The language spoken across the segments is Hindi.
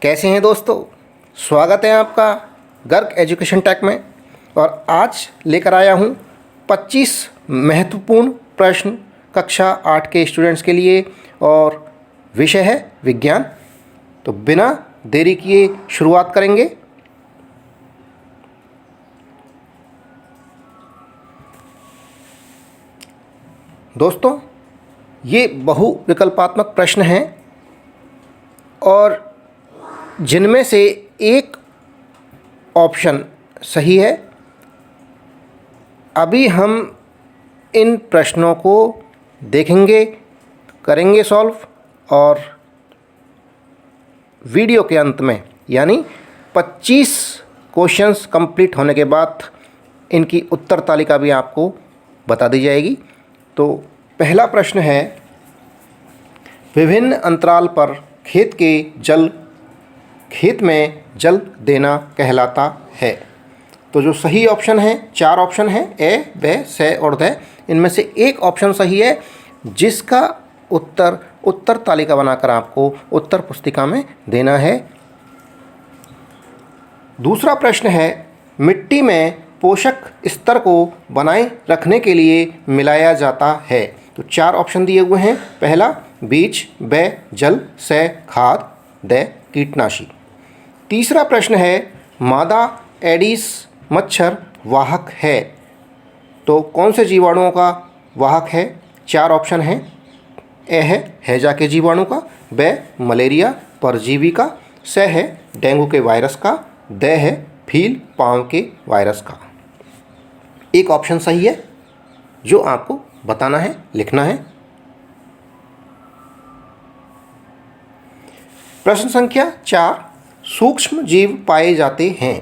कैसे हैं दोस्तों। स्वागत है आपका गर्ग एजुकेशन टेक में। और आज लेकर आया हूं 25 महत्वपूर्ण प्रश्न कक्षा 8 के स्टूडेंट्स के लिए और विषय है विज्ञान। तो बिना देरी किए शुरुआत करेंगे। दोस्तों, ये बहुविकल्पात्मक प्रश्न हैं और जिनमें से एक ऑप्शन सही है। अभी हम इन प्रश्नों को देखेंगे, करेंगे सॉल्व और वीडियो के अंत में यानी 25 क्वेश्चंस कंप्लीट होने के बाद इनकी उत्तर तालिका भी आपको बता दी जाएगी। तो पहला प्रश्न है, विभिन्न अंतराल पर खेत में जल देना कहलाता है। तो जो सही ऑप्शन है, 4 ऑप्शन है, ए, ब, से और द। इनमें से एक ऑप्शन सही है जिसका उत्तर तालिका बनाकर आपको उत्तर पुस्तिका में देना है। दूसरा प्रश्न है, मिट्टी में पोषक स्तर को बनाए रखने के लिए मिलाया जाता है। तो 4 ऑप्शन दिए हुए हैं। पहला बीज, ब जल, से खाद, द कीटनाशी। तीसरा प्रश्न है, मादा एडिस मच्छर वाहक है। तो कौन से जीवाणुओं का वाहक है? 4 ऑप्शन हैं। ए है हैजा के जीवाणु का, ब मलेरिया परजीवी का, से है डेंगू के वायरस का, द है फील पाँव के वायरस का। एक ऑप्शन सही है जो आपको बताना है, लिखना है। प्रश्न संख्या 4, सूक्ष्म जीव पाए जाते हैं।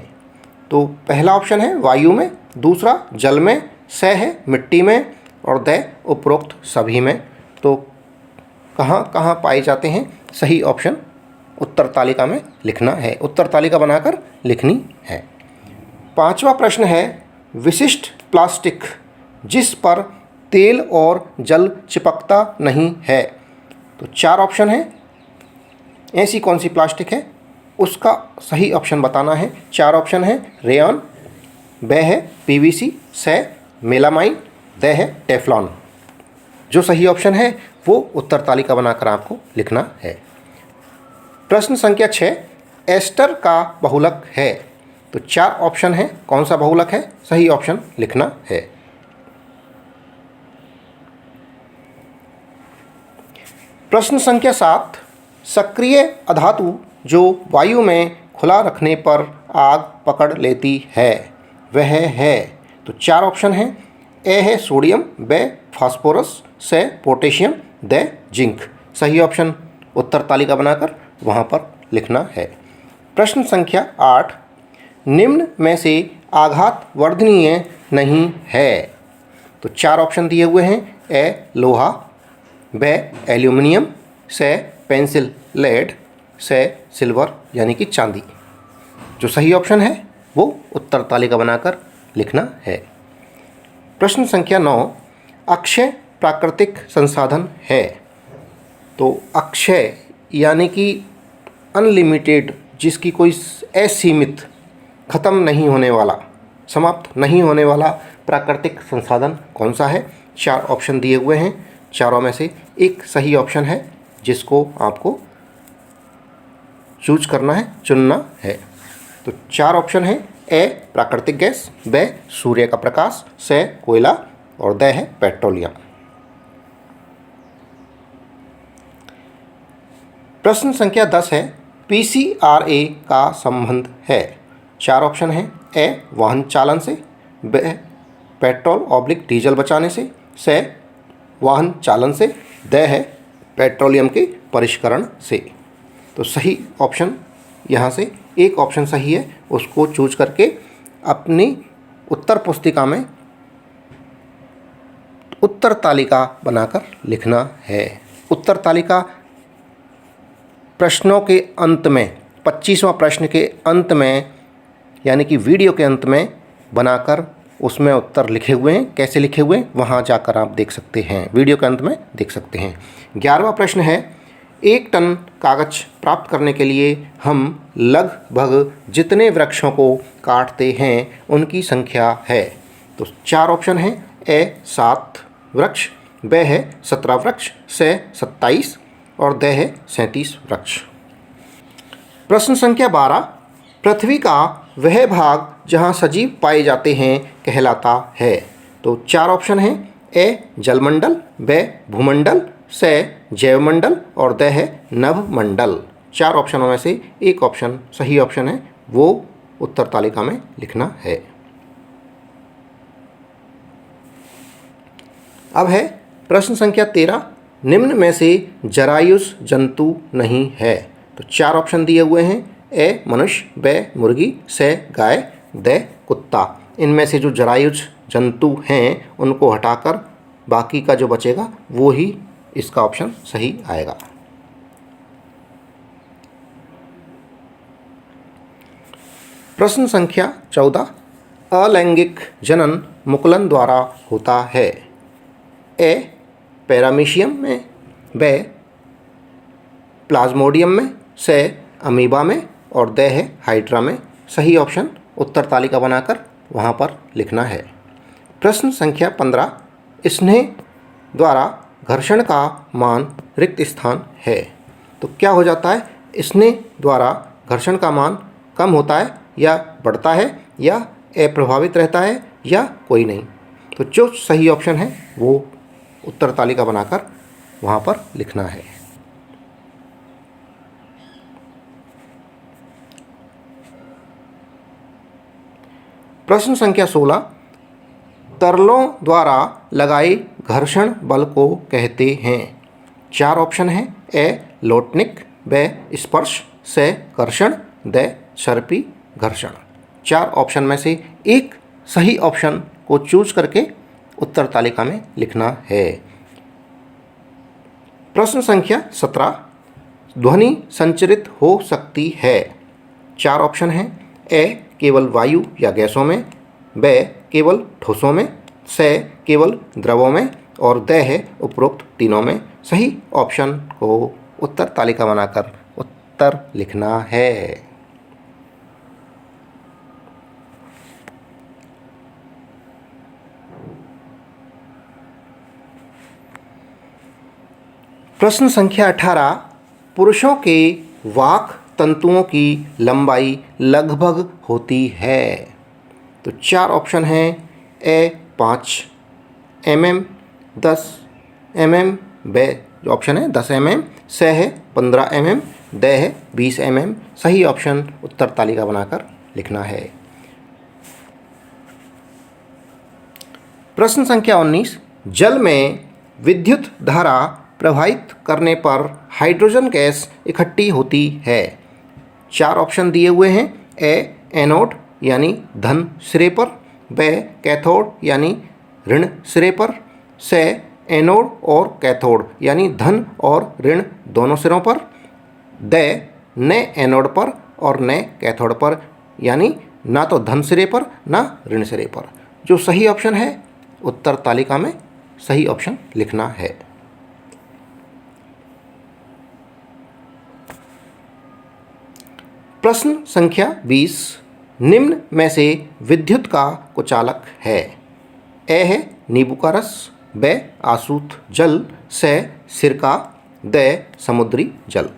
तो पहला ऑप्शन है वायु में, दूसरा जल में, से है मिट्टी में और द उपरोक्त सभी में। तो कहाँ कहाँ पाए जाते हैं? सही ऑप्शन उत्तर तालिका में लिखना है, उत्तर तालिका बनाकर लिखनी है। 5वां प्रश्न है, विशिष्ट प्लास्टिक जिस पर तेल और जल चिपकता नहीं है। तो 4 ऑप्शन है। ऐसी कौन सी प्लास्टिक है उसका सही ऑप्शन बताना है। 4 ऑप्शन है, रेयॉन, ब है पीवीसी, से मेलामाइन, द है टेफ्लॉन। जो सही ऑप्शन है वो उत्तर तालिका बनाकर आपको लिखना है। प्रश्न संख्या 6, एस्टर का बहुलक है। तो 4 ऑप्शन है, कौन सा बहुलक है? सही ऑप्शन लिखना है। प्रश्न संख्या 7, सक्रिय अधातु जो वायु में खुला रखने पर आग पकड़ लेती है वह है। तो 4 ऑप्शन हैं। ए है सोडियम, ब फास्फोरस, से पोटेशियम, द जिंक। सही ऑप्शन उत्तर तालिका बनाकर वहाँ पर लिखना है। प्रश्न संख्या 8, निम्न में से आघात वर्धनीय नहीं है। तो 4 ऑप्शन दिए हुए हैं। ए लोहा, ब एल्यूमिनियम, से पेंसिल लेड, से सिल्वर यानी कि चांदी। जो सही ऑप्शन है वो उत्तर तालिका बनाकर लिखना है। प्रश्न संख्या 9, अक्षय प्राकृतिक संसाधन है। तो अक्षय यानी कि अनलिमिटेड, जिसकी कोई असीमित, ख़त्म नहीं होने वाला, समाप्त नहीं होने वाला प्राकृतिक संसाधन कौन सा है? 4 ऑप्शन दिए हुए हैं। चारों में से एक सही ऑप्शन है जिसको आपको चूज करना है, चुनना है। तो 4 ऑप्शन है। ए प्राकृतिक गैस, ब सूर्य का प्रकाश, से कोयला और द है पेट्रोलियम। प्रश्न संख्या 10 है, पीसीआरए का संबंध है। 4 ऑप्शन है। ए वाहन चालन से, ब पेट्रोल/डीजल बचाने से वाहन चालन से, द है पेट्रोलियम के परिष्करण से। तो सही ऑप्शन यहाँ से एक ऑप्शन सही है, उसको चूज करके अपनी उत्तर पुस्तिका में उत्तर तालिका बनाकर लिखना है। उत्तर तालिका प्रश्नों के अंत में, 25वां प्रश्न के अंत में यानी कि वीडियो के अंत में बनाकर उसमें उत्तर लिखे हुए हैं। कैसे लिखे हुए हैं वहाँ जाकर आप देख सकते हैं, वीडियो के अंत में देख सकते हैं। 11वां प्रश्न है, 1 टन कागज प्राप्त करने के लिए हम लगभग जितने वृक्षों को काटते हैं उनकी संख्या है। तो 4 ऑप्शन हैं। ए 7 वृक्ष, ब है 17 वृक्ष, स 27 और द है 37 वृक्ष। प्रश्न संख्या 12, पृथ्वी का वह भाग जहाँ सजीव पाए जाते हैं कहलाता है। तो 4 ऑप्शन हैं। ए जलमंडल, ब भूमंडल, स जैवमंडल और द है नभमंडल। 4 ऑप्शनों में से एक ऑप्शन सही ऑप्शन है, वो उत्तर तालिका में लिखना है। अब है प्रश्न संख्या 13, निम्न में से जरायुज जंतु नहीं है। तो 4 ऑप्शन दिए हुए हैं। ए मनुष्य, ब मुर्गी, स गाय, द कुत्ता। इनमें से जो जरायुज जंतु हैं उनको हटाकर बाकी का जो बचेगा वो ही इसका ऑप्शन सही आएगा। प्रश्न संख्या 14, अलैंगिक जनन मुकुलन द्वारा होता है। ए पैरामीशियम में, ब प्लाज्मोडियम में, स अमीबा में और द है हाइड्रा में। सही ऑप्शन उत्तर तालिका बनाकर वहाँ पर लिखना है। प्रश्न संख्या 15, स्नेह द्वारा घर्षण का मान रिक्त स्थान है। तो क्या हो जाता है, स्नेह द्वारा घर्षण का मान कम होता है या बढ़ता है या अप्रभावित रहता है या कोई नहीं। तो जो सही ऑप्शन है वो उत्तर तालिका बनाकर वहाँ पर लिखना है। प्रश्न संख्या 16, तरलों द्वारा लगाए घर्षण बल को कहते हैं। 4 ऑप्शन हैं। ए लोटनिक, ब स्पर्श, स कर्षण, द सर्पी घर्षण। 4 ऑप्शन में से एक सही ऑप्शन को चूज करके उत्तर तालिका में लिखना है। प्रश्न संख्या 17, ध्वनि संचरित हो सकती है। 4 ऑप्शन हैं। ए केवल वायु या गैसों में, ब केवल ठोसों में, स केवल द्रवों में और द है उपरोक्त तीनों में। सही ऑप्शन को उत्तर तालिका बनाकर उत्तर लिखना है। प्रश्न संख्या 18, पुरुषों के वाक तंतुओं की लंबाई लगभग होती है। तो 4 ऑप्शन हैं। ए 5 mm, 10 mm, ब जो ऑप्शन है 10 mm, स है 15 mm, द है 20 mm। सही ऑप्शन उत्तर तालिका बनाकर लिखना है। प्रश्न संख्या 19, जल में विद्युत धारा प्रवाहित करने पर हाइड्रोजन गैस इकट्ठी होती है। 4 ऑप्शन दिए हुए हैं। ए एनोड यानी धन सिरे पर, ब कैथोड यानी ऋण सिरे पर, स एनोड और कैथोड यानी धन और ऋण दोनों सिरों पर, द न एनोड पर और न कैथोड पर यानी ना तो धन सिरे पर ना ऋण सिरे पर। जो सही ऑप्शन है उत्तर तालिका में सही ऑप्शन लिखना है। प्रश्न संख्या 20, निम्न में से विद्युत का कुचालक है। ए है नींबू का रस, ब आसूत जल, स सिरका, द समुद्री जल।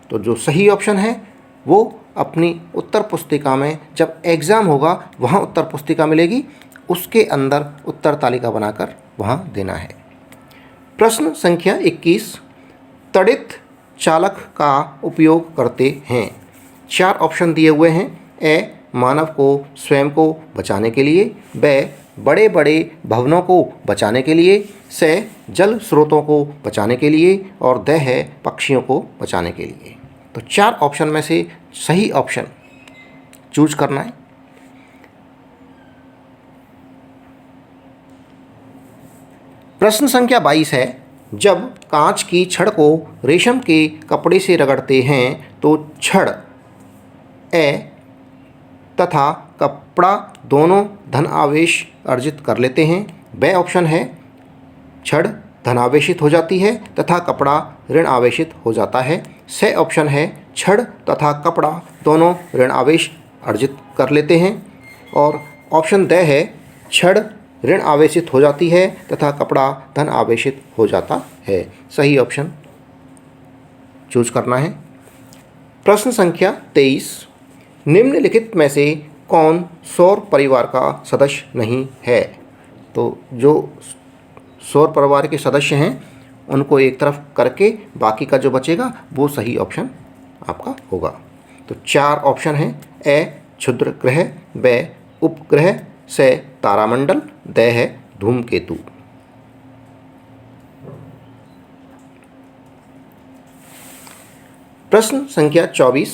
तो जो सही ऑप्शन है वो अपनी उत्तर पुस्तिका में जब एग्ज़ाम होगा वहाँ उत्तर पुस्तिका मिलेगी, उसके अंदर उत्तर तालिका बनाकर वहाँ देना है। प्रश्न संख्या 21, तड़ित चालक का उपयोग करते हैं। 4 ऑप्शन दिए हुए हैं। ए मानव को स्वयं को बचाने के लिए, ब बड़े बड़े भवनों को बचाने के लिए, स जल स्रोतों को बचाने के लिए और द है पक्षियों को बचाने के लिए। तो 4 ऑप्शन में से सही ऑप्शन चूज करना है। प्रश्न संख्या 22 है, जब कांच की छड़ को रेशम के कपड़े से रगड़ते हैं तो छड़ ए तथा कपड़ा दोनों धन आवेश अर्जित कर लेते हैं। ब ऑप्शन है छड़ धन आवेशित हो जाती है तथा कपड़ा ऋण आवेशित हो जाता है। स ऑप्शन है छड़ तथा कपड़ा दोनों ऋण आवेश अर्जित कर लेते हैं। और ऑप्शन द है छड़ ऋण आवेशित हो जाती है तथा कपड़ा धन आवेशित हो जाता है। सही ऑप्शन चूज करना है। प्रश्न संख्या 23, निम्नलिखित में से कौन सौर परिवार का सदस्य नहीं है? तो जो सौर परिवार के सदस्य हैं उनको एक तरफ करके बाकी का जो बचेगा वो सही ऑप्शन आपका होगा। तो 4 ऑप्शन हैं। ए क्षुद्र ग्रह, ब उपग्रह, से तारामंडल, द है धूमकेतु। प्रश्न संख्या 24,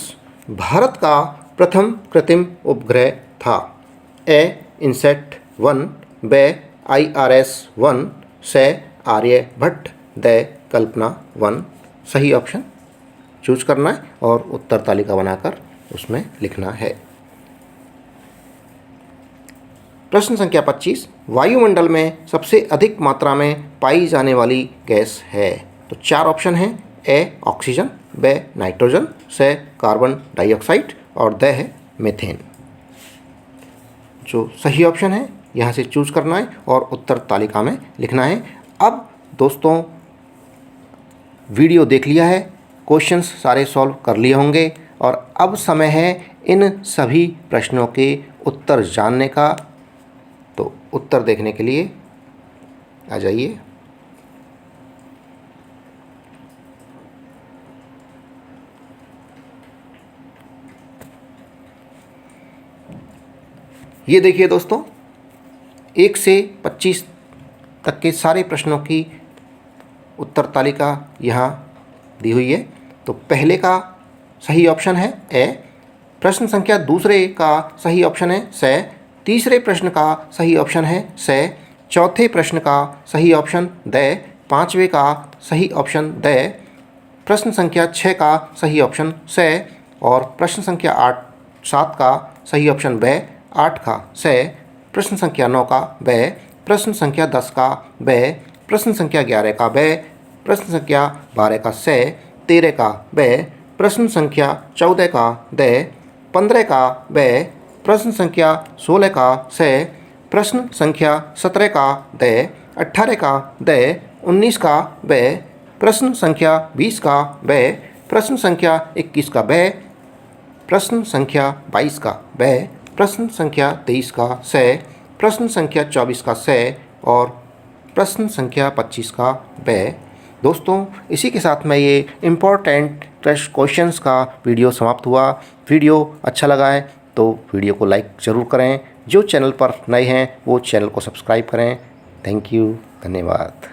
भारत का प्रथम कृत्रिम उपग्रह था? ए इनसेट 1, ब IRS-1, से आर्यभट्ट, द कल्पना 1। सही ऑप्शन चूज करना है और उत्तर तालिका बनाकर उसमें लिखना है। प्रश्न संख्या 25, वायुमंडल में सबसे अधिक मात्रा में पाई जाने वाली गैस है? तो 4 ऑप्शन हैं। ए ऑक्सीजन, ब नाइट्रोजन, से कार्बन डाइऑक्साइड और द है मीथेन। जो सही ऑप्शन है यहाँ से चूज करना है और उत्तर तालिका में लिखना है। अब दोस्तों वीडियो देख लिया है, क्वेश्चंस सारे सॉल्व कर लिए होंगे और अब समय है इन सभी प्रश्नों के उत्तर जानने का। तो उत्तर देखने के लिए आ जाइए। ये देखिए दोस्तों, 1 से 25 तक के सारे प्रश्नों की उत्तर तालिका यहाँ दी हुई है। तो पहले का सही ऑप्शन है ए। प्रश्न संख्या दूसरे का सही ऑप्शन है से। तीसरे प्रश्न का सही ऑप्शन है से। चौथे प्रश्न का सही ऑप्शन द। पांचवें का सही ऑप्शन द। प्रश्न संख्या 6 का सही ऑप्शन से। और प्रश्न संख्या 7 का सही ऑप्शन ब। 8 का से। प्रश्न संख्या 9 का ब। प्रश्न संख्या 10 का ब। प्रश्न संख्या 11 का ब। प्रश्न संख्या 12 का से। 13 का ब। प्रश्न संख्या 14 का द। 15 का ब। प्रश्न संख्या 16 का से। प्रश्न संख्या 17 का द। 18 का द। 19 का ब। प्रश्न संख्या 20 का ब। प्रश्न संख्या 21 का ब। प्रश्न संख्या 22 का ब। प्रश्न संख्या 23 का से। प्रश्न संख्या 24 का से और प्रश्न संख्या 25 का ब। दोस्तों इसी के साथ में ये इम्पोर्टेंट क्वेश्चंस का वीडियो समाप्त हुआ। वीडियो अच्छा लगा है तो वीडियो को लाइक ज़रूर करें। जो चैनल पर नए हैं वो चैनल को सब्सक्राइब करें। थैंक यू, धन्यवाद।